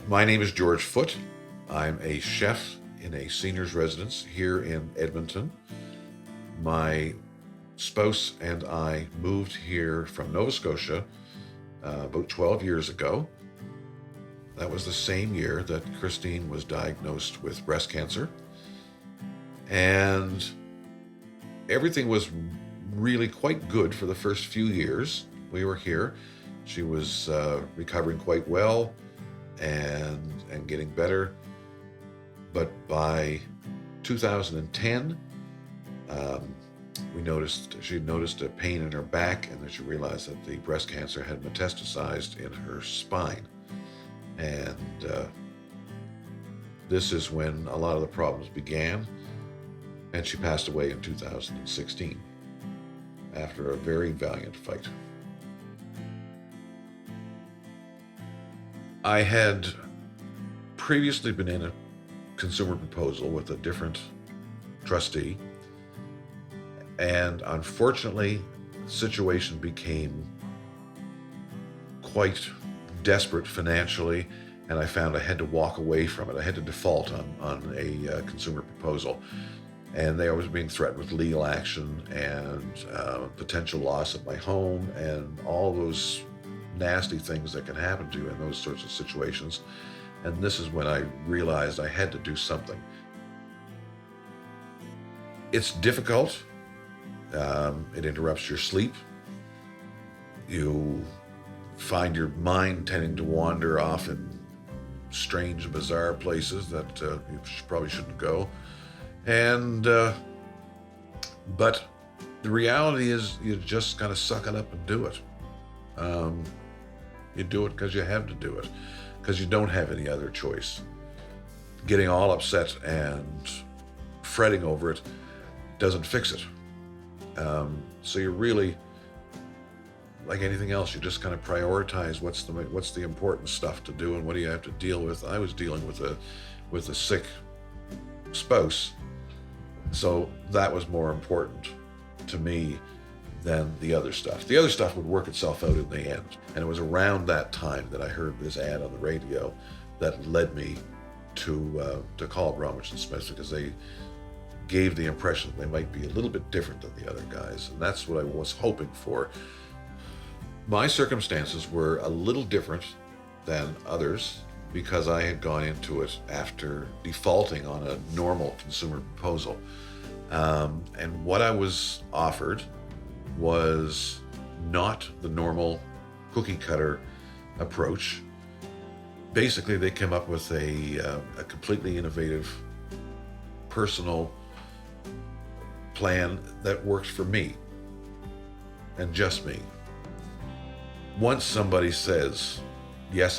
My name is George Foote. I'm a chef in a seniors residence here in Edmonton. My spouse and I moved here from Nova Scotia about 12 years ago. That was the same year that Christine was diagnosed with breast cancer. And everything was really quite good for the first few years we were here. She was recovering quite well and getting better. But by 2010, she noticed a pain in her back, and then she realized that the breast cancer had metastasized in her spine. And this is when a lot of the problems began, and she passed away in 2016 after a very valiant fight. I had previously been in a consumer proposal with a different trustee, and unfortunately, the situation became quite desperate financially, and I found I had to walk away from it. I had to default on a consumer proposal, and they was being threatened with legal action and potential loss of my home and all those nasty things that can happen to you in those sorts of situations. And this is when I realized I had to do something. It's difficult. It interrupts your sleep. You find your mind tending to wander off in strange, bizarre places that you probably shouldn't go. And but the reality is, you just kind of suck it up and do it. You do it because you have to do it, because you don't have any other choice. Getting all upset and fretting over it doesn't fix it. So you really, like anything else, you just kind of prioritize what's the important stuff to do and what do you have to deal with. I was dealing with a sick spouse, so that was more important to me than the other stuff. The other stuff would work itself out in the end. And it was around that time that I heard this ad on the radio that led me to call Bromwich+Smith, because they gave the impression they might be a little bit different than the other guys. And that's what I was hoping for. My circumstances were a little different than others because I had gone into it after defaulting on a normal consumer proposal. And what I was offered was not the normal cookie cutter approach. Basically, they came up with a completely innovative, personal plan that worked for me and just me. Once somebody says, yes,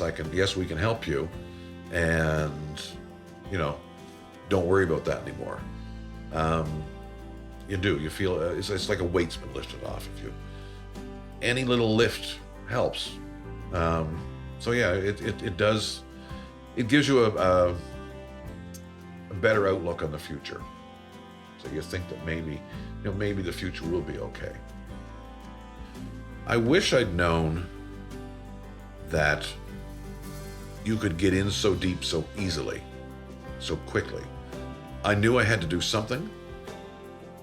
we can help you, and don't worry about that anymore. You feel it's like a weight's been lifted off of you. Any little lift helps. So yeah, it does. It gives you a better outlook on the future. So you think that maybe the future will be okay. I wish I'd known that you could get in so deep so easily, so quickly. I knew I had to do something,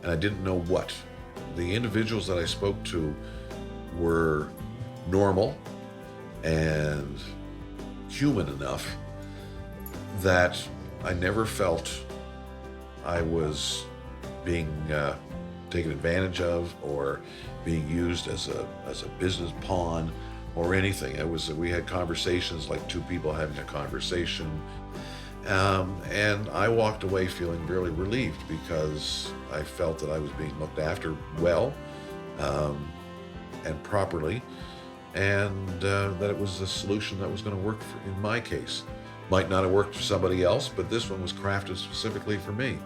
and I didn't know what. The individuals that I spoke to were normal and human enough that I never felt I was being taken advantage of or being used as a business pawn or anything. We had conversations like two people having a conversation. And I walked away feeling really relieved because I felt that I was being looked after well and properly, and that it was a solution that was going to work in my case. Might not have worked for somebody else, but this one was crafted specifically for me.